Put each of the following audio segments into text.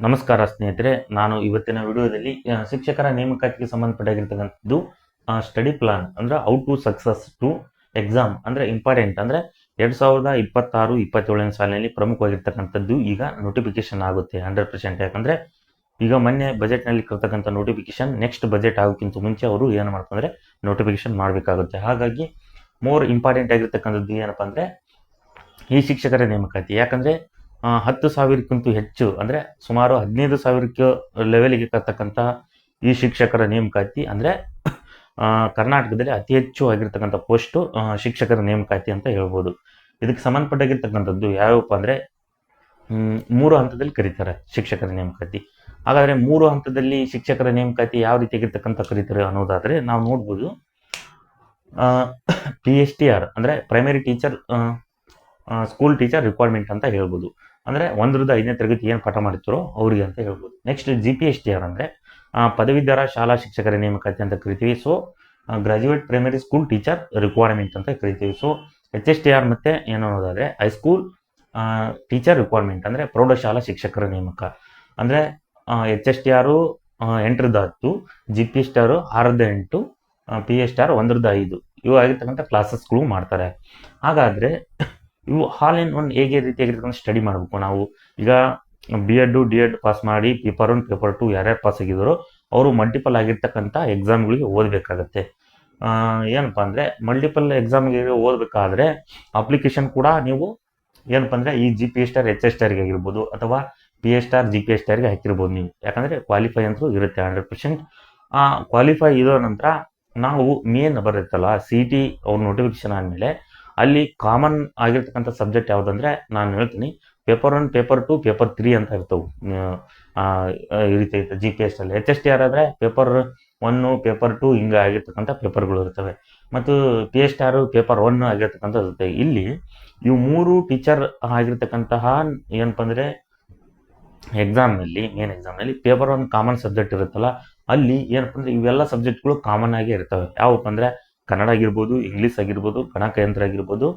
ನಮಸ್ಕಾರ ಸ್ನೇಹಿತರೆ, ನಾನು ಇವತ್ತಿನ ವಿಡಿಯೋದಲ್ಲಿ ಶಿಕ್ಷಕರ ನೇಮಕಾತಿಗೆ ಸಂಬಂಧಪಟ್ಟಾಗಿರ್ತಕ್ಕಂಥದ್ದು ಸ್ಟಡಿ ಪ್ಲಾನ್ ಅಂದ್ರೆ how to success to exam ಅಂದ್ರೆ ಇಂಪಾರ್ಟೆಂಟ್ ಅಂದ್ರೆ 2026-27ನೇ ಸಾಲಿನಲ್ಲಿ ಪ್ರಮುಖವಾಗಿರ್ತಕ್ಕಂಥದ್ದು ಈಗ ನೋಟಿಫಿಕೇಶನ್ ಆಗುತ್ತೆ 100%. ಯಾಕಂದ್ರೆ ಈಗ ಮೊನ್ನೆ ಬಜೆಟ್ನಲ್ಲಿ ಕರ್ತಕ್ಕಂಥ ನೋಟಿಫಿಕೇಶನ್ ನೆಕ್ಸ್ಟ್ ಬಜೆಟ್ ಆಗೋಕ್ಕಿಂತ ಮುಂಚೆ ಅವರು ಏನು ಮಾಡ್ತಾರೆ ನೋಟಿಫಿಕೇಶನ್ ಮಾಡಬೇಕಾಗುತ್ತೆ. ಹಾಗಾಗಿ ಮೋರ್ ಇಂಪಾರ್ಟೆಂಟ್ ಆಗಿರ್ತಕ್ಕಂಥದ್ದು ಏನಪ್ಪ ಅಂದರೆ ಈ ಶಿಕ್ಷಕರ ನೇಮಕಾತಿ. ಯಾಕಂದರೆ 10,000ಕ್ಕಿಂತ ಹೆಚ್ಚು ಅಂದರೆ ಸುಮಾರು 15,000 ಲೆವೆಲ್ಗೆ ಕರ್ತಕ್ಕಂಥ ಈ ಶಿಕ್ಷಕರ ನೇಮಕಾತಿ ಅಂದರೆ ಕರ್ನಾಟಕದಲ್ಲಿ ಅತಿ ಹೆಚ್ಚು ಆಗಿರ್ತಕ್ಕಂಥ ಪೋಸ್ಟು ಶಿಕ್ಷಕರ ನೇಮಕಾತಿ ಅಂತ ಹೇಳ್ಬೋದು. ಇದಕ್ಕೆ ಸಂಬಂಧಪಟ್ಟಾಗಿರ್ತಕ್ಕಂಥದ್ದು ಯಾವಪ್ಪ ಅಂದರೆ 3 ಹಂತದಲ್ಲಿ ಕರೀತಾರೆ ಶಿಕ್ಷಕರ ನೇಮಕಾತಿ. ಹಾಗಾದರೆ 3 ಹಂತದಲ್ಲಿ ಶಿಕ್ಷಕರ ನೇಮಕಾತಿ ಯಾವ ರೀತಿಯಾಗಿರ್ತಕ್ಕಂಥ ಕರೀತಾರೆ ಅನ್ನೋದಾದರೆ ನಾವು ನೋಡ್ಬೋದು. PSTR ಅಂದರೆ primary teacher school teacher requirement ಅಂತ ಹೇಳ್ಬೋದು. ಅಂದರೆ 1ರಿಂದ 5ನೇ ತರಗತಿ ಏನು ಪಾಠ ಮಾಡ್ತಾರೋ ಅವರಿಗೆ ಅಂತ ಹೇಳ್ಬೋದು. ನೆಕ್ಸ್ಟ್ GPSTR ಅಂದರೆ ಪದವೀಧರ ಶಾಲಾ ಶಿಕ್ಷಕರ ನೇಮಕಾತಿ ಅಂತ ಕರಿತೀವಿ. So graduate primary school teacher requirement ಅಂತ ಕರಿತೀವಿ. ಸೊ HSTR ಮತ್ತೆ ಏನು ಅನ್ನೋದಾದರೆ ಹೈಸ್ಕೂಲ್ ಟೀಚರ್ ರಿಕ್ವೈರ್ಮೆಂಟ್ ಅಂದರೆ ಪ್ರೌಢಶಾಲಾ ಶಿಕ್ಷಕರ ನೇಮಕ. ಅಂದರೆ HSTR 8ರಿಂದ 10, GPSTR 6ರಿಂದ 8, PSTR 1ರಿಂದ 5 ಇವು ಆಗಿರ್ತಕ್ಕಂಥ ಕ್ಲಾಸಸ್ಗಳು ಮಾಡ್ತಾರೆ. ಹಾಗಾದರೆ ಇವು ಹಾಲ್ ಇನ್ ಒನ್ ಹೇಗೆ ರೀತಿಯಾಗಿರ್ತಕ್ಕಂಥ ಸ್ಟಡಿ ಮಾಡಬೇಕು. ನಾವು ಈಗ B.Ed D.Ed ಪಾಸ್ ಮಾಡಿ ಪೇಪರ್ 1 ಪೇಪರ್ 2 ಯಾರ್ಯಾರು ಪಾಸ್ ಆಗಿದ್ದಾರೋ ಅವರು ಮಲ್ಟಿಪಲ್ ಆಗಿರ್ತಕ್ಕಂಥ ಎಕ್ಸಾಮ್ಗಳಿಗೆ ಓದಬೇಕಾಗತ್ತೆ. ಏನಪ್ಪ ಅಂದರೆ ಮಲ್ಟಿಪಲ್ ಎಕ್ಸಾಮ್ಗೆ ಓದಬೇಕಾದ್ರೆ ಅಪ್ಲಿಕೇಶನ್ ಕೂಡ ನೀವು ಏನಪ್ಪ ಅಂದರೆ ಈ GPSTR HSTRಗೆ ಆಗಿರ್ಬೋದು ಅಥವಾ PSTR GPSTRಗೆ ಹಾಕಿರ್ಬೋದು ನೀವು. ಯಾಕಂದರೆ ಕ್ವಾಲಿಫೈ ಅಂತೂ ಇರುತ್ತೆ 100%. ಕ್ವಾಲಿಫೈ ಇರೋ ನಂತರ ನಾವು ಮೇನ್ ಬರುತ್ತಲ್ಲ CT ಅವ್ರ ನೋಟಿಫಿಕೇಶನ್ ಆದಮೇಲೆ ಅಲ್ಲಿ ಕಾಮನ್ ಆಗಿರ್ತಕ್ಕಂಥ ಸಬ್ಜೆಕ್ಟ್ ಯಾವುದಂದ್ರೆ ನಾನು ಹೇಳ್ತೀನಿ ಪೇಪರ್ 1 ಪೇಪರ್ 2 ಪೇಪರ್ 3 ಅಂತ ಇರ್ತವೆ. ಈ ರೀತಿ ಇರುತ್ತೆ GPSTR. HSTR ಆದರೆ ಪೇಪರ್ 1 ಪೇಪರ್ 2 ಹಿಂಗೆ ಆಗಿರ್ತಕ್ಕಂಥ ಪೇಪರ್ಗಳು ಇರ್ತವೆ. ಮತ್ತು PSTR ಪೇಪರ್ 1 ಆಗಿರ್ತಕ್ಕಂಥದ್ದು ಇರುತ್ತೆ. ಇಲ್ಲಿ ಇವು 3 ಟೀಚರ್ ಆಗಿರ್ತಕ್ಕಂತಹ ಏನಪ್ಪ ಅಂದರೆ ಎಕ್ಸಾಮ್ನಲ್ಲಿ ಮೇನ್ ಎಕ್ಸಾಮ್ನಲ್ಲಿ ಪೇಪರ್ 1 ಕಾಮನ್ ಸಬ್ಜೆಕ್ಟ್ ಇರುತ್ತಲ್ಲ ಅಲ್ಲಿ ಏನಪ್ಪ ಅಂದರೆ ಇವೆಲ್ಲ ಸಬ್ಜೆಕ್ಟ್ಗಳು ಕಾಮನ್ ಆಗಿ ಇರ್ತವೆ. ಯಾವಪ್ಪ ಅಂದರೆ ಕನ್ನಡ ಆಗಿರ್ಬೋದು, ಇಂಗ್ಲೀಷ್ ಆಗಿರ್ಬೋದು, ಗಣಕಯಂತ್ರ ಆಗಿರ್ಬೋದು,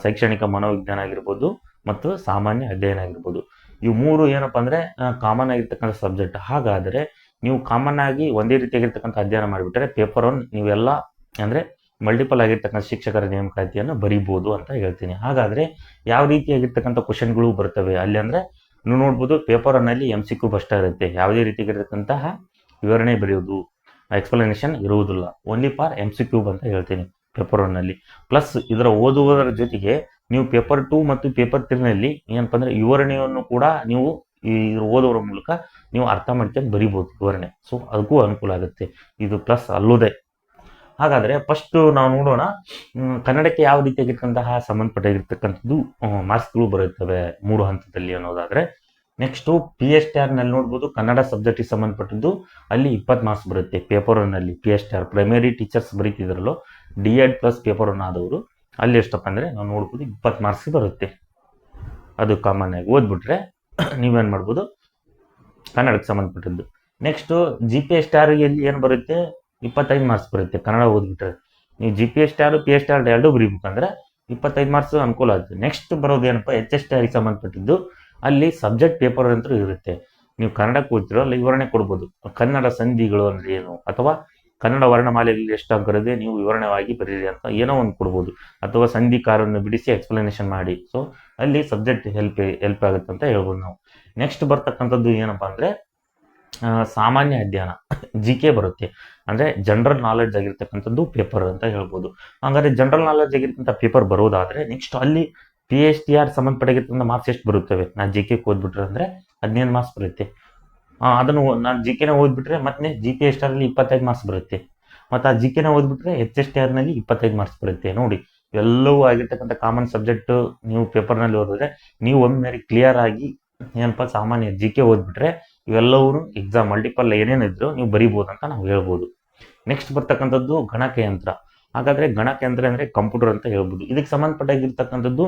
ಶೈಕ್ಷಣಿಕ ಮನೋವಿಜ್ಞಾನ ಆಗಿರ್ಬೋದು ಮತ್ತು ಸಾಮಾನ್ಯ ಅಧ್ಯಯನ ಆಗಿರ್ಬೋದು. ಇವು 3 ಏನಪ್ಪ ಅಂದರೆ ಕಾಮನ್ ಆಗಿರ್ತಕ್ಕಂಥ ಸಬ್ಜೆಕ್ಟ್. ಹಾಗಾದರೆ ನೀವು ಕಾಮನ್ ಆಗಿ ಒಂದೇ ರೀತಿಯಾಗಿರ್ತಕ್ಕಂಥ ಅಧ್ಯಯನ ಮಾಡಿಬಿಟ್ರೆ ಪೇಪರ್ 1 ನೀವೆಲ್ಲ ಅಂದರೆ ಮಲ್ಟಿಪಲ್ ಆಗಿರ್ತಕ್ಕಂಥ ಶಿಕ್ಷಕರ ನೇಮಕಾತಿಯನ್ನು ಬರೀಬೋದು ಅಂತ ಹೇಳ್ತೀನಿ. ಹಾಗಾದರೆ ಯಾವ ರೀತಿಯಾಗಿರ್ತಕ್ಕಂಥ ಕ್ವಶನ್ಗಳು ಬರ್ತವೆ ಅಲ್ಲಿ ಅಂದರೆ ನೀವು ನೋಡ್ಬೋದು ಪೇಪರ್ 1ನಲ್ಲಿ MCQ ಫಸ್ಟ್ ಇರುತ್ತೆ. ಯಾವುದೇ ರೀತಿಯಾಗಿರ್ತಕ್ಕಂತಹ ವಿವರಣೆ ಬರೆಯೋದು ಎಕ್ಸ್ಪ್ಲನೇಷನ್ ಇರುವುದಿಲ್ಲ. ಓನ್ಲಿ ಫಾರ್ MCQ ಅಂತ ಹೇಳ್ತೀನಿ ಪೇಪರ್ 1ನಲ್ಲಿ. ಪ್ಲಸ್ ಇದರ ಓದುವುದರ ಜೊತೆಗೆ ನೀವು ಪೇಪರ್ 2 ಮತ್ತು ಪೇಪರ್ 3ನಲ್ಲಿ ಏನಪ್ಪ ಅಂದರೆ ವಿವರಣೆಯನ್ನು ಕೂಡ ನೀವು ಓದೋರ ಮೂಲಕ ನೀವು ಅರ್ಥ ಮಾಡ್ಕೊಂಡು ಬರಿಬೋದು ವಿವರಣೆ. ಸೊ ಅದಕ್ಕೂ ಅನುಕೂಲ ಆಗುತ್ತೆ. ಇದು ಪ್ಲಸ್ ಅಲ್ಲೋದೆ. ಹಾಗಾದರೆ ಫಸ್ಟು ನಾವು ನೋಡೋಣ ಕನ್ನಡಕ್ಕೆ ಯಾವ ರೀತಿಯಾಗಿರ್ತಕ್ಕಂತಹ ಸಂಬಂಧಪಟ್ಟಿರ್ತಕ್ಕಂಥದ್ದು ಮಾರ್ಕ್ಸ್ಗಳು ಬರುತ್ತವೆ 3 ಹಂತದಲ್ಲಿ ಅನ್ನೋದಾದರೆ. ನೆಕ್ಸ್ಟು PSTRನಲ್ಲಿ ನೋಡ್ಬೋದು ಕನ್ನಡ ಸಬ್ಜೆಕ್ಟಿಗೆ ಸಂಬಂಧಪಟ್ಟದ್ದು ಅಲ್ಲಿ 20 ಮಾರ್ಕ್ಸ್ ಬರುತ್ತೆ ಪೇಪರ್ 1ನಲ್ಲಿ. PSTR ಪ್ರೈಮರಿ ಟೀಚರ್ಸ್ ಬರೀತಿದ್ರಲ್ಲೋ D.Ed ಪ್ಲಸ್ ಪೇಪರ್ 1 ಆದವರು ಅಲ್ಲಿ ಎಷ್ಟಪ್ಪ ಅಂದರೆ ನಾವು ನೋಡ್ಬೋದು 20 ಮಾರ್ಕ್ಸ್ ಬರುತ್ತೆ. ಅದು ಕಾಮನ್ ಆಗಿ ಓದ್ಬಿಟ್ರೆ ನೀವೇನು ಮಾಡ್ಬೋದು ಕನ್ನಡಕ್ಕೆ ಸಂಬಂಧಪಟ್ಟದ್ದು. ನೆಕ್ಸ್ಟು GPSTRಗೆ ಏನು ಬರುತ್ತೆ 25 ಮಾರ್ಕ್ಸ್ ಬರುತ್ತೆ ಕನ್ನಡ ಓದ್ಬಿಟ್ರೆ. ನೀವು GPSTR PSTR ಎರಡೂ ಬರೀಬೇಕಂದ್ರೆ 25 ಮಾರ್ಕ್ಸ್ ಅನುಕೂಲ ಆಗುತ್ತೆ. ನೆಕ್ಸ್ಟ್ ಬರೋದು ಏನಪ್ಪ HSTRಗೆ ಸಂಬಂಧಪಟ್ಟಿದ್ದು ಅಲ್ಲಿ ಸಬ್ಜೆಕ್ಟ್ ಪೇಪರ್ ಅಂತೂ ಇರುತ್ತೆ. ನೀವು ಕನ್ನಡಕ್ಕೆ ಓದ್ತಿರೋ ಅಲ್ಲಿ ವಿವರಣೆ ಕೊಡ್ಬೋದು. ಕನ್ನಡ ಸಂಧಿಗಳು ಅಂದರೆ ಏನು ಅಥವಾ ಕನ್ನಡ ವರ್ಣಮಾಲೆಯಲ್ಲಿ ಎಷ್ಟು ಅಂಕರಿದೆ ನೀವು ವಿವರಣೆವಾಗಿ ಬರೀರಿ ಅಂತ ಏನೋ ಒಂದು ಕೊಡ್ಬೋದು. ಅಥವಾ ಸಂಧಿಕಾರವನ್ನು ಬಿಡಿಸಿ ಎಕ್ಸ್ಪ್ಲನೇಷನ್ ಮಾಡಿ. ಸೊ ಅಲ್ಲಿ ಸಬ್ಜೆಕ್ಟ್ ಹೆಲ್ಪ್ ಆಗುತ್ತೆ ಅಂತ ಹೇಳ್ಬೋದು ನಾವು. ನೆಕ್ಸ್ಟ್ ಬರ್ತಕ್ಕಂಥದ್ದು ಏನಪ್ಪ ಅಂದರೆ ಸಾಮಾನ್ಯ ಅಧ್ಯಯನ GK ಬರುತ್ತೆ. ಅಂದರೆ ಜನರಲ್ ನಾಲೆಡ್ಜ್ ಆಗಿರ್ತಕ್ಕಂಥದ್ದು ಪೇಪರ್ ಅಂತ ಹೇಳ್ಬೋದು. ಹಾಗಾದರೆ ಜನರಲ್ ನಾಲೆಡ್ಜ್ ಆಗಿರ್ತಕ್ಕಂಥ ಪೇಪರ್ ಬರೋದಾದರೆ ನೆಕ್ಸ್ಟ್ ಅಲ್ಲಿ PSTR ಸಂಬಂಧಪಟ್ಟಿರ್ತಕ್ಕಂಥ ಮಾರ್ಕ್ಸ್ ಎಷ್ಟು ಬರುತ್ತವೆ. ನಾನು GK ಓದ್ಬಿಟ್ರೆ ಅಂದರೆ 15 ಮಾರ್ಕ್ಸ್ ಬರುತ್ತೆ. ಅದನ್ನು ನಾನು GKನೇ ಓದ್ಬಿಟ್ರೆ ಮತ್ತೆ GPSTRನಲ್ಲಿ 25 ಮಾರ್ಕ್ಸ್ ಬರುತ್ತೆ. ಮತ್ತು ಆ GKನೇ ಓದ್ಬಿಟ್ರೆ HSTRನಲ್ಲಿ 25 ಮಾರ್ಕ್ಸ್ ಬರುತ್ತೆ. ನೋಡಿ ಎಲ್ಲವೂ ಆಗಿರ್ತಕ್ಕಂಥ ಕಾಮನ್ ಸಬ್ಜೆಕ್ಟು ನೀವು ಪೇಪರ್ನಲ್ಲಿ ಓದಿದ್ರೆ ನೀವು ಒಮ್ಮೆ ಕ್ಲಿಯರ್ ಆಗಿ ಏನಪ್ಪ ಸಾಮಾನ್ಯ GK ಓದ್ಬಿಟ್ರೆ ಇವೆಲ್ಲವೂ ಎಕ್ಸಾಮ್ ಮಲ್ಟಿಪಲ್ ಏನೇನಿದ್ರು ನೀವು ಬರೀಬೋದು ಅಂತ ನಾವು ಹೇಳ್ಬೋದು. ನೆಕ್ಸ್ಟ್ ಬರ್ತಕ್ಕಂಥದ್ದು ಗಣಕಯಂತ್ರ. ಹಾಗಾದರೆ ಗಣಕಯಂತ್ರ ಅಂದರೆ ಕಂಪ್ಯೂಟರ್ ಅಂತ ಹೇಳ್ಬೋದು. ಇದಕ್ಕೆ ಸಂಬಂಧಪಟ್ಟಾಗಿರ್ತಕ್ಕಂಥದ್ದು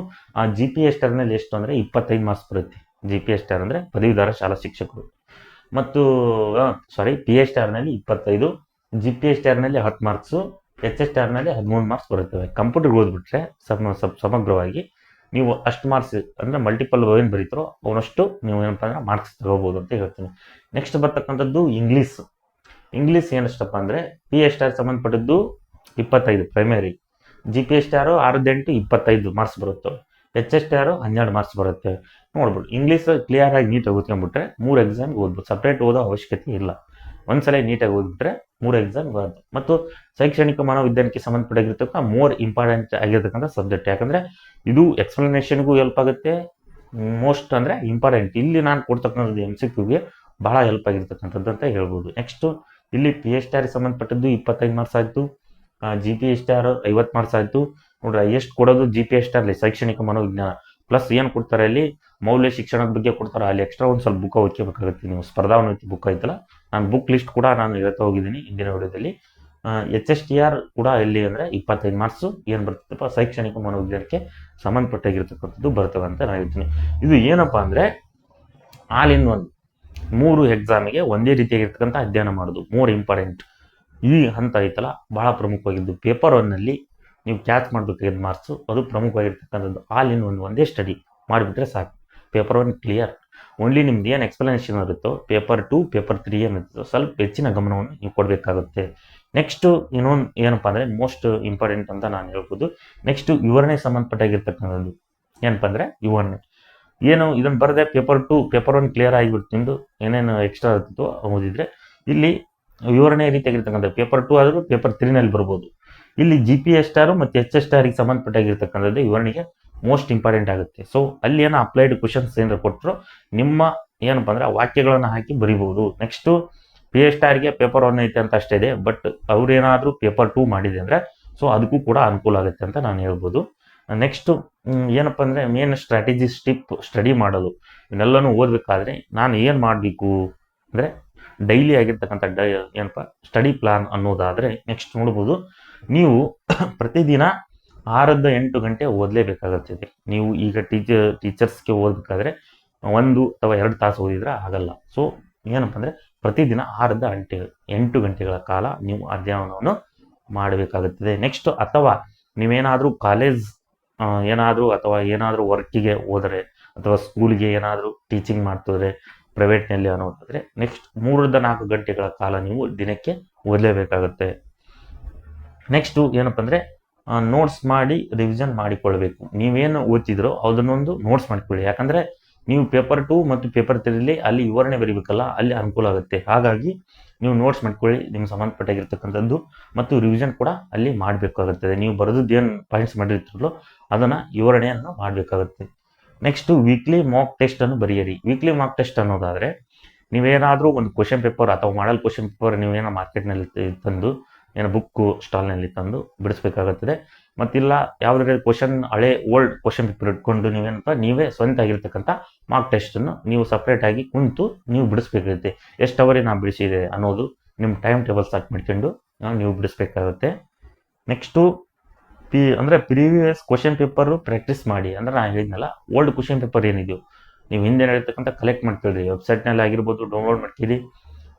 GPSTRನಲ್ಲಿ ಎಷ್ಟು ಅಂದರೆ 25 ಮಾರ್ಕ್ಸ್ ಬರುತ್ತೆ. GPSTR ಅಂದರೆ ಪದವೀಧರ ಶಾಲಾ ಶಿಕ್ಷಕರು. ಮತ್ತು PSTRನಲ್ಲಿ 25, GPSTRನಲ್ಲಿ 10 ಮಾರ್ಕ್ಸು, HSTRನಲ್ಲಿ 13 ಮಾರ್ಕ್ಸ್ ಬರುತ್ತವೆ. ಕಂಪ್ಯೂಟರ್ಗೆ ಓದ್ಬಿಟ್ರೆ ಸಮಗ್ರವಾಗಿ ನೀವು ಅಷ್ಟು ಮಾರ್ಕ್ಸ್ ಅಂದರೆ ಮಲ್ಟಿಪಲ್ ಏನು ಬರೀತಾರೋ ಅವನಷ್ಟು ನೀವು ಏನಪ್ಪ ಅಂದ್ರೆ ಮಾರ್ಕ್ಸ್ ತಗೋಬೋದು ಅಂತ ಹೇಳ್ತೀನಿ. ನೆಕ್ಸ್ಟ್ ಬರ್ತಕ್ಕಂಥದ್ದು ಇಂಗ್ಲೀಷ್ ಏನಷ್ಟಪ್ಪ ಅಂದರೆ PA* ಸಂಬಂಧಪಟ್ಟದ್ದು 25 ಪ್ರೈಮರಿ, GPA* 6-8 25 ಮಾರ್ಕ್ಸ್ ಬರುತ್ತೆ, HA* 12 ಮಾರ್ಕ್ಸ್ ಬರುತ್ತೆ. ನೋಡ್ಬೋದು ಇಂಗ್ಲೀಷ್ ಕ್ಲಿಯರ್ ಆಗಿ ನೀಟಾಗಿ ಓದ್ಕೊಂಡ್ಬಿಟ್ರೆ 3 ಎಕ್ಸಾಮ್ಗೆ ಓದ್ಬೋದು, ಸಪ್ರೇಟ್ ಓದೋ ಅವಶ್ಯಕತೆ ಇಲ್ಲ. ಒಂದ್ಸಲ ನೀಟಾಗಿ ಓದ್ಬಿಟ್ರೆ 3 ಎಕ್ಸಾಮ್ ಬರುತ್ತೆ. ಮತ್ತು ಶೈಕ್ಷಣಿಕ ಮನೋವಿಜ್ಞಾನಕ್ಕೆ ಸಂಬಂಧಪಟ್ಟಿರ್ತಕ್ಕ ಮೋರ್ ಇಂಪಾರ್ಟೆಂಟ್ ಆಗಿರ್ತಕ್ಕಂಥ ಸಬ್ಜೆಕ್ಟ್, ಯಾಕಂದರೆ ಇದು ಎಕ್ಸ್ಪ್ಲನೇಷನ್ಗೂ ಹೆಲ್ಪ್ ಆಗುತ್ತೆ, ಮೋಸ್ಟ್ ಅಂದರೆ ಇಂಪಾರ್ಟೆಂಟ್. ಇಲ್ಲಿ ನಾನು ಕೊಡ್ತಕ್ಕಂಥದ್ದು MCQಗೆ ಭಾಳ ಹೆಲ್ಪ್ ಆಗಿರ್ತಕ್ಕಂಥದ್ದು ಅಂತ ಹೇಳ್ಬೋದು. ನೆಕ್ಸ್ಟು ಇಲ್ಲಿ PA* ಸಂಬಂಧಪಟ್ಟದ್ದು 25 ಮಾರ್ಕ್ಸ್ ಆಯಿತು, GPA* 50 ಮಾರ್ಕ್ಸ್ ಆಯಿತು. ನೋಡ್ರಿ ಎಷ್ಟು ಕೊಡೋದು GPA* ಶೈಕ್ಷಣಿಕ ಮನೋವಿಜ್ಞಾನ ಪ್ಲಸ್ ಏನು ಕೊಡ್ತಾರೆ ಅಲ್ಲಿ ಮೌಲ್ಯ ಶಿಕ್ಷಣದ ಬಗ್ಗೆ ಕೊಡ್ತಾರೆ. ಅಲ್ಲಿ ಎಕ್ಸ್ಟ್ರಾ ಒಂದು ಸ್ವಲ್ಪ ಬುಕ್ ಓದ್ಕೋಬೇಕಾಗುತ್ತೆ ನೀವು, ಸ್ಪರ್ಧಾವನ್ನತಿ ಬುಕ್ ಐತಲ್ಲ, ನಾನು ಬುಕ್ ಲಿಸ್ಟ್ ಕೂಡ ನಾನು ಹೇಳ್ತಾ ಹೋಗಿದ್ದೀನಿ ಇಂದಿನ ವಿಡಿಯೋದಲ್ಲಿ. HSTR ಕೂಡ ಎಲ್ಲಿ ಅಂದರೆ 25 ಮಾರ್ಕ್ಸು ಏನು ಬರ್ತದಪ್ಪ ಶೈಕ್ಷಣಿಕ ಮನೋವಿಜ್ಞಾನಕ್ಕೆ ಸಂಬಂಧಪಟ್ಟಾಗಿರ್ತಕ್ಕಂಥದ್ದು ಬರ್ತವೆ ಅಂತ ನಾನು ಹೇಳ್ತೀನಿ. ಇದು ಏನಪ್ಪ ಅಂದರೆ ಆಲ್ ಇನ್ ಒನ್ 3 ಎಕ್ಸಾಮಿಗೆ ಒಂದೇ ರೀತಿಯಾಗಿರ್ತಕ್ಕಂಥ ಅಧ್ಯಯನ ಮಾಡೋದು ಮೋರ್ ಇಂಪಾರ್ಟೆಂಟ್. ಈ ಹಂತ ಐತಲ್ಲ ಭಾಳ ಪ್ರಮುಖವಾಗಿದ್ದು. ಪೇಪರ್ 1ನಲ್ಲಿ ನೀವು ಕ್ಯಾಚ್ ಮಾಡಬೇಕಾಗಿದ್ದ ಮಾರ್ಕ್ಸು ಅದು ಪ್ರಮುಖವಾಗಿರ್ತಕ್ಕಂಥದ್ದು. ಆಲ್ ಇನ್ ಒನ್ ಒಂದೇ ಸ್ಟಡಿ ಮಾಡಿಬಿಟ್ರೆ ಸಾಕು, ಪೇಪರ್ 1 ಕ್ಲಿಯರ್. ಓನ್ಲಿ ನಿಮ್ದು ಏನು ಎಕ್ಸ್ಪ್ಲನೇಷನ್ ಇರುತ್ತೋ ಪೇಪರ್ 2 ಪೇಪರ್ 3 ಏನಿರುತ್ತೋ ಸ್ವಲ್ಪ ಹೆಚ್ಚಿನ ಗಮನವನ್ನು ನೀವು ಕೊಡಬೇಕಾಗುತ್ತೆ. ನೆಕ್ಸ್ಟು ಇನ್ನೊಂದು ಏನಪ್ಪ ಅಂದರೆ ಮೋಸ್ಟ್ ಇಂಪಾರ್ಟೆಂಟ್ ಅಂತ ನಾನು ಹೇಳ್ಬೋದು. ನೆಕ್ಸ್ಟು ವಿವರಣೆ ಸಂಬಂಧಪಟ್ಟಾಗಿರ್ತಕ್ಕಂಥದ್ದು ಏನಪ್ಪ ಅಂದರೆ ವಿವರಣೆ ಏನು ಇದನ್ನು ಬರದೆ ಪೇಪರ್ 2 ಪೇಪರ್ 1 ಕ್ಲಿಯರ್ ಆಗಿಬಿಟ್ಟು ನಿಮ್ಮದು ಏನೇನು ಎಕ್ಸ್ಟ್ರಾ ಇರ್ತಿತ್ತು ಓದಿದ್ರೆ ಇಲ್ಲಿ ವಿವರಣೆ ರೀತಿಯಾಗಿರ್ತಕ್ಕಂಥ ಪೇಪರ್ 2 ಆದರೂ ಪೇಪರ್ 3ನಲ್ಲಿ ಬರ್ಬೋದು. ಇಲ್ಲಿ GPA* ಮತ್ತು HA*ಗೆ ಸಂಬಂಧಪಟ್ಟಾಗಿರ್ತಕ್ಕಂಥದ್ದು ವಿವರಣೆಗೆ ಮೋಸ್ಟ್ ಇಂಪಾರ್ಟೆಂಟ್ ಆಗುತ್ತೆ. ಸೊ ಅಲ್ಲಿ ಏನೋ ಅಪ್ಲೈಡ್ ಕ್ವಶನ್ಸ್ ಏನಾರು ಕೊಟ್ಟರು ನಿಮ್ಮ ಏನಪ್ಪ ಅಂದರೆ ವಾಕ್ಯಗಳನ್ನು ಹಾಕಿ ಬರಿಬೋದು. ನೆಕ್ಸ್ಟು PA*ಗೆ ಪೇಪರ್ 1 ಐತೆ ಅಂತ ಅಷ್ಟೇ ಇದೆ, ಬಟ್ ಅವ್ರೇನಾದರೂ ಪೇಪರ್ 2 ಮಾಡಿದೆ ಅಂದರೆ ಸೊ ಅದಕ್ಕೂ ಕೂಡ ಅನುಕೂಲ ಆಗುತ್ತೆ ಅಂತ ನಾನು ಹೇಳ್ಬೋದು. ನೆಕ್ಸ್ಟು ಏನಪ್ಪ ಅಂದರೆ ಮೇನ್ ಸ್ಟ್ರಾಟಜಿ ಸ್ಟಡಿ ಮಾಡೋದು. ಇವನ್ನೆಲ್ಲನೂ ಓದಬೇಕಾದ್ರೆ ನಾನು ಏನು ಮಾಡಬೇಕು ಅಂದರೆ ಡೈಲಿ ಆಗಿರ್ತಕ್ಕಂಥ ಏನಪ್ಪ ಸ್ಟಡಿ ಪ್ಲಾನ್ ಅನ್ನೋದಾದರೆ ನೆಕ್ಸ್ಟ್ ನೋಡ್ಬೋದು ನೀವು ಪ್ರತಿದಿನ 6-8 ಗಂಟೆ ಓದಲೇಬೇಕಾಗುತ್ತದೆ. ನೀವು ಈಗ ಟೀಚರ್ಸ್ಗೆ ಓದಬೇಕಾದ್ರೆ 1 ಅಥವಾ 2 ತಾಸು ಓದಿದ್ರೆ ಆಗಲ್ಲ. ಸೊ ಏನಪ್ಪ ಅಂದರೆ ಪ್ರತಿದಿನ 6-8 ಗಂಟೆಗಳ ಕಾಲ ನೀವು ಅಧ್ಯಯನವನ್ನು ಮಾಡಬೇಕಾಗುತ್ತದೆ. ನೆಕ್ಸ್ಟ್ ಅಥವಾ ನೀವೇನಾದರೂ ಕಾಲೇಜ್ ಏನಾದರೂ ವರ್ಕಿಗೆ ಹೋದರೆ ಅಥವಾ ಸ್ಕೂಲ್ಗೆ ಏನಾದರೂ ಟೀಚಿಂಗ್ ಮಾಡ್ತಿದ್ರೆ ಪ್ರೈವೇಟ್ನಲ್ಲಿ ಅನ್ನೋದಾದರೆ ನೆಕ್ಸ್ಟ್ 3-4 ಗಂಟೆಗಳ ಕಾಲ ನೀವು ದಿನಕ್ಕೆ ಓದಲೇಬೇಕಾಗುತ್ತೆ. ನೆಕ್ಸ್ಟು ಏನಪ್ಪ ಅಂದರೆ ನೋಟ್ಸ್ ಮಾಡಿ ರಿವಿಷನ್ ಮಾಡಿಕೊಳ್ಬೇಕು. ನೀವೇನು ಓದ್ತಿದ್ರೋ ಅದನ್ನೊಂದು ನೋಟ್ಸ್ ಮಾಡಿಕೊಳ್ಳಿ, ಯಾಕಂದರೆ ನೀವು ಪೇಪರ್ 2 ಮತ್ತು ಪೇಪರ್ 3ರಲ್ಲಿ ಅಲ್ಲಿ ವಿವರಣೆ ಬರೀಬೇಕಲ್ಲ, ಅಲ್ಲಿ ಅನುಕೂಲ ಆಗುತ್ತೆ. ಹಾಗಾಗಿ ನೀವು ನೋಟ್ಸ್ ಮಾಡ್ಕೊಳ್ಳಿ ನಿಮ್ಗೆ ಸಂಬಂಧಪಟ್ಟಾಗಿರ್ತಕ್ಕಂಥದ್ದು, ಮತ್ತು ರಿವಿಷನ್ ಕೂಡ ಅಲ್ಲಿ ಮಾಡಬೇಕಾಗುತ್ತದೆ. ನೀವು ಬರೆದದ್ದು ಏನು ಪಾಯಿಂಟ್ಸ್ ಮಾಡಿರ್ತೀರಲ್ಲೋ ಅದನ್ನು ವಿವರಣೆಯನ್ನು ಮಾಡಬೇಕಾಗುತ್ತೆ. ನೆಕ್ಸ್ಟು ವೀಕ್ಲಿ ಮಾಕ್ ಟೆಸ್ಟನ್ನು ಬರೆಯಿರಿ. ವೀಕ್ಲಿ ಮಾಕ್ ಟೆಸ್ಟ್ ಅನ್ನೋದಾದರೆ ನೀವೇನಾದರೂ ಒಂದು ಕ್ವಶನ್ ಪೇಪರ್ ಅಥವಾ ಮಾಡಲ್ ಕ್ವಶನ್ ಪೇಪರ್ ನೀವೇನೋ ಮಾರ್ಕೆಟ್ನಲ್ಲಿ ತಂದು ಏನೋ ಬುಕ್ಕು ಸ್ಟಾಲ್ನಲ್ಲಿ ತಂದು ಬಿಡಿಸ್ಬೇಕಾಗುತ್ತದೆ. ಮತ್ತಿಲ್ಲ ಯಾವುದೇ ಕ್ವಶನ್ ಹಳೆ ಓಲ್ಡ್ ಕ್ವಶನ್ ಪೇಪರ್ ಇಟ್ಕೊಂಡು ನೀವೇ ಸ್ವಂತ ಆಗಿರ್ತಕ್ಕಂಥ ಮಾರ್ಕ್ ಟೆಸ್ಟನ್ನು ನೀವು ಸಪ್ರೇಟಾಗಿ ಕುಂತು ನೀವು ಬಿಡಿಸ್ಬೇಕಾಗುತ್ತೆ. ಎಷ್ಟು ಅವರಿಗೆ ನಾನು ಬಿಡಿಸಿದೆ ಅನ್ನೋದು ನಿಮ್ಮ ಟೈಮ್ ಟೇಬಲ್ ಸ್ಟಾರ್ಟ್ ಮಾಡ್ಕೊಂಡು ನೀವು ಬಿಡಿಸ್ಬೇಕಾಗುತ್ತೆ. ನೆಕ್ಸ್ಟು ಅಂದರೆ ಪ್ರೀವಿಯಸ್ ಕ್ವಶನ್ ಪೇಪರು ಪ್ರಾಕ್ಟೀಸ್ ಮಾಡಿ. ಅಂದರೆ ನಾನು ಹೇಳಿದ್ನಲ್ಲ ಓಲ್ಡ್ ಕ್ವಶನ್ ಪೇಪರ್ ಏನಿದೆಯೋ ನೀವು ಹಿಂದೆ ಹೇಳಿರ್ತಕ್ಕಂಥ ಕಲೆಕ್ಟ್ ಮಾಡ್ಕೊಳ್ಳಿ, ವೆಬ್ಸೈಟ್ನಲ್ಲಿ ಆಗಿರ್ಬೋದು ಡೌನ್ಲೋಡ್ ಮಾಡ್ತೀರಿ,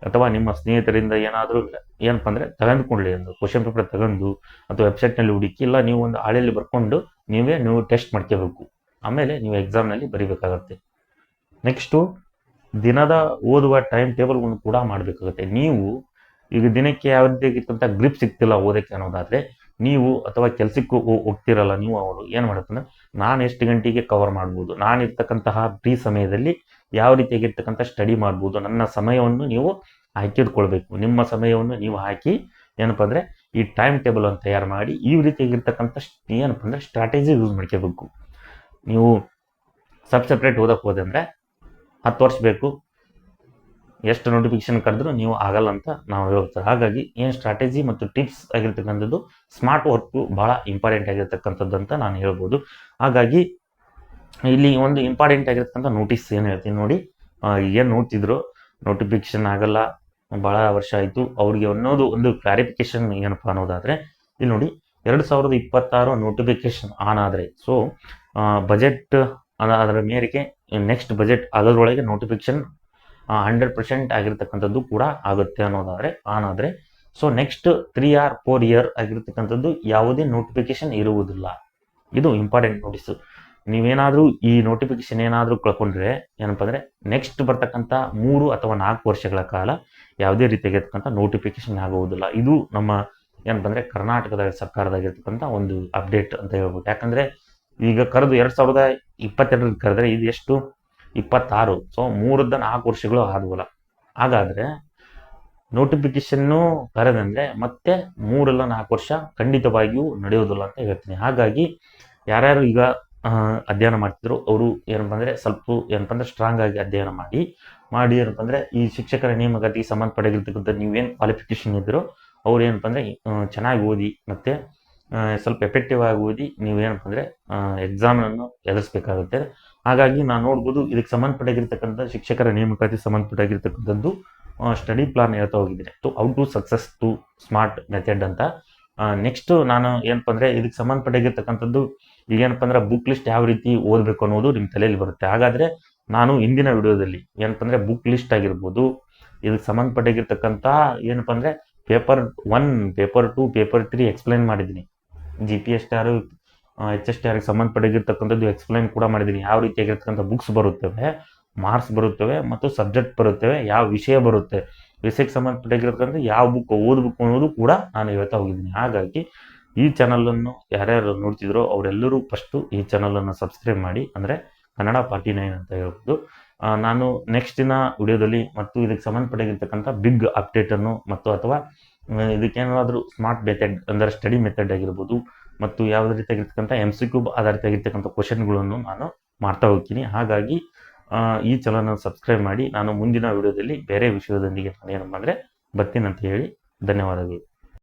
ಅಥವಾ ನಿಮ್ಮ ಸ್ನೇಹಿತರಿಂದ ಏನಾದರೂ ಏನಪ್ಪ ಅಂದರೆ ತೆಗೆದುಕೊಳ್ಳಿ, ಒಂದು ಕ್ವಶನ್ ಪೇಪರ್ ತಗೊಂಡು ಅಥವಾ ವೆಬ್ಸೈಟ್ನಲ್ಲಿ ಹುಡುಕಿ, ಇಲ್ಲ ನೀವು ಒಂದು ಹಾಳೆಯಲ್ಲಿ ಬರ್ಕೊಂಡು ನೀವು ಟೆಸ್ಟ್ ಮಾಡ್ಕೋಬೇಕು. ಆಮೇಲೆ ನೀವು ಎಕ್ಸಾಮ್ನಲ್ಲಿ ಬರೀಬೇಕಾಗತ್ತೆ. ನೆಕ್ಸ್ಟು ದಿನದ ಓದುವ ಟೈಮ್ ಟೇಬಲ್ಗಳನ್ನು ಕೂಡ ಮಾಡಬೇಕಾಗುತ್ತೆ. ನೀವು ಈಗ ದಿನಕ್ಕೆ ಯಾವ ರೀತಿಯಾಗಿರ್ತಂಥ ಗ್ರಿಪ್ ಸಿಗ್ತಿಲ್ಲ ಓದೋಕ್ಕೆ ಅನ್ನೋದಾದರೆ ನೀವು ಅಥವಾ ಕೆಲಸಕ್ಕೆ ಹೋಗ್ತಿರಲ್ಲ ನೀವು ಅವರು ಏನು ಮಾಡುತ್ತಂದ್ರೆ ನಾನು ಎಷ್ಟು ಗಂಟೆಗೆ ಕವರ್ ಮಾಡ್ಬೋದು, ನಾನು ಇರ್ತಕ್ಕಂತಹ ಫ್ರೀ ಸಮಯದಲ್ಲಿ ಯಾವ ರೀತಿಯಾಗಿರ್ತಕ್ಕಂಥ ಸ್ಟಡಿ ಮಾಡ್ಬೋದು, ನನ್ನ ಸಮಯವನ್ನು ನೀವು ಹಾಕಿಡ್ಕೊಳ್ಬೇಕು. ನಿಮ್ಮ ಸಮಯವನ್ನು ನೀವು ಹಾಕಿ ಏನಪ್ಪ ಅಂದರೆ ಈ ಟೈಮ್ ಟೇಬಲನ್ನು ತಯಾರು ಮಾಡಿ ಈ ರೀತಿಯಾಗಿರ್ತಕ್ಕಂಥ ಏನಪ್ಪ ಅಂದರೆ ಸ್ಟ್ರಾಟಜಿ ಯೂಸ್ ಮಾಡ್ಕೋಬೇಕು. ನೀವು ಸಪ್ರೇಟ್ ಓದಕ್ಕೆ ಹೋದೆ ಅಂದರೆ 10 ವರ್ಷ ಬೇಕು, ಎಷ್ಟು ನೋಟಿಫಿಕೇಶನ್ ಕರೆದ್ರೂ ನೀವು ಆಗಲ್ಲ ಅಂತ ನಾವು ಹೇಳ್ತಾರೆ. ಹಾಗಾಗಿ ಏನು ಸ್ಟ್ರಾಟಜಿ ಮತ್ತು ಟಿಪ್ಸ್ ಆಗಿರ್ತಕ್ಕಂಥದ್ದು ಸ್ಮಾರ್ಟ್ ವರ್ಕು ಭಾಳ ಇಂಪಾರ್ಟೆಂಟ್ ಆಗಿರ್ತಕ್ಕಂಥದ್ದು ಅಂತ ನಾನು ಹೇಳ್ಬೋದು. ಹಾಗಾಗಿ ಇಲ್ಲಿ ಒಂದು ಇಂಪಾರ್ಟೆಂಟ್ ಆಗಿರ್ತಕ್ಕಂಥ ನೋಟಿಸ್ ಏನು ಹೇಳ್ತೀನಿ ನೋಡಿ. ಏನು ನೋಡ್ತಿದ್ರು ನೋಟಿಫಿಕೇಶನ್ ಆಗಲ್ಲ, ಭಾಳ ವರ್ಷ ಆಯಿತು ಅವ್ರಿಗೆ ಅನ್ನೋದು ಒಂದು ಕ್ಲಾರಿಫಿಕೇಶನ್ ಏನಪ್ಪ ಅನ್ನೋದಾದರೆ ಇಲ್ಲಿ ನೋಡಿ 2026 ನೋಟಿಫಿಕೇಶನ್ ಆನ್ ಆದರೆ ಸೊ ಬಜೆಟ್ ಅದರ ಮೇರೆಗೆ ನೆಕ್ಸ್ಟ್ ಬಜೆಟ್ ಅದರೊಳಗೆ ನೋಟಿಫಿಕೇಶನ್ 100% ಆಗಿರ್ತಕ್ಕಂಥದ್ದು ಕೂಡ ಆಗುತ್ತೆ ಅನ್ನೋದಾದರೆ ಆನ್ ಆದರೆ ಸೊ ನೆಕ್ಸ್ಟ್ 3 or 4 year ಆಗಿರ್ತಕ್ಕಂಥದ್ದು ಯಾವುದೇ ನೋಟಿಫಿಕೇಶನ್ ಇರುವುದಿಲ್ಲ. ಇದು ಇಂಪಾರ್ಟೆಂಟ್ ನೋಟಿಸು. ನೀವೇನಾದರೂ ಈ ನೋಟಿಫಿಕೇಶನ್ ಏನಾದರೂ ಕಳ್ಕೊಂಡ್ರೆ ಏನಪ್ಪ ಅಂದರೆ ನೆಕ್ಸ್ಟ್ ಬರ್ತಕ್ಕಂಥ 3 ಅಥವಾ 4 ವರ್ಷಗಳ ಕಾಲ ಯಾವುದೇ ರೀತಿಯಾಗಿರ್ತಕ್ಕಂಥ ನೋಟಿಫಿಕೇಶನ್ ಆಗುವುದಿಲ್ಲ. ಇದು ನಮ್ಮ ಏನಪ್ಪ ಅಂದರೆ ಕರ್ನಾಟಕದ ಸರ್ಕಾರದಾಗಿರ್ತಕ್ಕಂಥ ಒಂದು ಅಪ್ಡೇಟ್ ಅಂತ ಹೇಳ್ಬೋದು. ಯಾಕಂದರೆ ಈಗ ಕರೆದು 2022 ಕರೆದ್ರೆ ಇದು ಎಷ್ಟು 26, ಸೊ 3-4 ವರ್ಷಗಳು ಆದವಲ್ಲ. ಹಾಗಾದರೆ ನೋಟಿಫಿಕೇಶನ್ನು ಕರೆದಂದರೆ ಮತ್ತೆ 3-4 ವರ್ಷ ಖಂಡಿತವಾಗಿಯೂ ನಡೆಯೋದಿಲ್ಲ ಅಂತ ಹೇಳ್ತೀನಿ. ಹಾಗಾಗಿ ಯಾರ್ಯಾರು ಈಗ ಅಧ್ಯಯನ ಮಾಡ್ತಿದ್ರು ಅವರು ಏನಪ್ಪ ಅಂದರೆ ಸ್ವಲ್ಪ ಏನಪ್ಪ ಅಂದರೆ ಸ್ಟ್ರಾಂಗ್ ಆಗಿ ಅಧ್ಯಯನ ಮಾಡಿ ಏನಪ್ಪ ಅಂದರೆ ಈ ಶಿಕ್ಷಕರ ನೇಮಕಾತಿಗೆ ಸಂಬಂಧಪಟ್ಟಿರ್ತಕ್ಕಂಥ ನೀವೇನು ಕ್ವಾಲಿಫಿಕೇಶನ್ ಇದ್ದರೂ ಅವ್ರು ಏನಪ್ಪ ಅಂದರೆ ಚೆನ್ನಾಗಿ ಓದಿ ಮತ್ತು ಸ್ವಲ್ಪ ಎಫೆಕ್ಟಿವ್ ಆಗಿ ಓದಿ ನೀವೇನಪ್ಪ ಅಂದರೆ ಎಕ್ಸಾಮನ್ನು ಎದುರಿಸಬೇಕಾಗುತ್ತೆ. ಹಾಗಾಗಿ ನಾನು ನೋಡ್ಬೋದು ಇದಕ್ಕೆ ಸಂಬಂಧಪಟ್ಟಿರ್ತಕ್ಕಂಥ ಶಿಕ್ಷಕರ ನೇಮಕಾತಿ ಸಂಬಂಧಪಟ್ಟಿರ್ತಕ್ಕಂಥದ್ದು ಸ್ಟಡಿ ಪ್ಲಾನ್ ಹೇಳ್ತಾ ಹೋಗಿದ್ದೀನಿ. How to success to smart method ಅಂತ. ನೆಕ್ಸ್ಟ್ ನಾನು ಏನಪ್ಪ ಅಂದರೆ ಇದಕ್ಕೆ ಸಂಬಂಧಪಟ್ಟಿರ್ತಕ್ಕಂಥದ್ದು ಈಗೇನಪ್ಪ ಅಂದ್ರೆ ಬುಕ್ ಲಿಸ್ಟ್ ಯಾವ ರೀತಿ ಓದಬೇಕು ಅನ್ನೋದು ನಿಮ್ಮ ತಲೆಯಲ್ಲಿ ಬರುತ್ತೆ. ಹಾಗಾದರೆ ನಾನು ಇಂದಿನ ವಿಡಿಯೋದಲ್ಲಿ ಏನಪ್ಪ ಅಂದರೆ ಬುಕ್ ಲಿಸ್ಟ್ ಆಗಿರ್ಬೋದು, ಇದಕ್ಕೆ ಸಂಬಂಧಪಟ್ಟಿರ್ತಕ್ಕಂಥ ಏನಪ್ಪ ಅಂದರೆ ಪೇಪರ್ 1, ಪೇಪರ್ 2, ಪೇಪರ್ 3 ಎಕ್ಸ್ಪ್ಲೈನ್ ಮಾಡಿದ್ದೀನಿ. GPSR, HSTR ಸಂಬಂಧಪಟ್ಟಿರ್ತಕ್ಕಂಥದ್ದು ಎಕ್ಸ್ಪ್ಲೈನ್ ಕೂಡ ಮಾಡಿದ್ದೀನಿ. ಯಾವ ರೀತಿಯಾಗಿರ್ತಕ್ಕಂಥ ಬುಕ್ಸ್ ಬರುತ್ತವೆ, ಮಾರ್ಕ್ಸ್ ಬರುತ್ತವೆ ಮತ್ತು ಸಬ್ಜೆಕ್ಟ್ ಬರುತ್ತವೆ, ಯಾವ ವಿಷಯ ಬರುತ್ತೆ, ವಿಷಯಕ್ಕೆ ಸಂಬಂಧಪಟ್ಟಿರ್ತಕ್ಕಂಥ ಯಾವ ಬುಕ್ ಓದಬೇಕು ಅನ್ನೋದು ಕೂಡ ನಾನು ಹೇಳ್ತಾ ಹೋಗಿದ್ದೀನಿ. ಹಾಗಾಗಿ ಈ ಚಾನಲನ್ನು ಯಾರ್ಯಾರು ನೋಡ್ತಿದ್ರೋ ಅವರೆಲ್ಲರೂ ಫಸ್ಟು ಈ ಚಾನಲನ್ನು ಸಬ್ಸ್ಕ್ರೈಬ್ ಮಾಡಿ, ಅಂದರೆ ಕನ್ನಡ 49 ಅಂತ ಹೇಳ್ಬೋದು. ನಾನು ನೆಕ್ಸ್ಟಿನ ವಿಡಿಯೋದಲ್ಲಿ ಮತ್ತು ಇದಕ್ಕೆ ಸಂಬಂಧಪಟ್ಟಿರ್ತಕ್ಕಂಥ ಬಿಗ್ ಅಪ್ಡೇಟನ್ನು ಮತ್ತು ಅಥವಾ ಇದಕ್ಕೇನಾದರೂ ಸ್ಮಾರ್ಟ್ ಮೆಥಡ್ ಅಂದರೆ ಸ್ಟಡಿ ಮೆಥಡ್ ಆಗಿರ್ಬೋದು ಮತ್ತು ಯಾವುದೇ ರೀತಿಯಾಗಿರ್ತಕ್ಕಂಥ MCQ ಆಧಾರಿತವಾಗಿರ್ತಕ್ಕಂಥ ಕ್ವಶನ್ಗಳನ್ನು ನಾನು ಮಾಡ್ತಾ ಹೋಗ್ತೀನಿ. ಹಾಗಾಗಿ ಈ ಚಾನಲನ್ನು ಸಬ್ಸ್ಕ್ರೈಬ್ ಮಾಡಿ. ನಾನು ಮುಂದಿನ ವಿಡಿಯೋದಲ್ಲಿ ಬೇರೆ ವಿಷಯದೊಂದಿಗೆ ನಾನು ಏನಪ್ಪ ಅಂದರೆ ಬರ್ತೀನಿ ಅಂತ ಹೇಳಿ ಧನ್ಯವಾದಗಳು.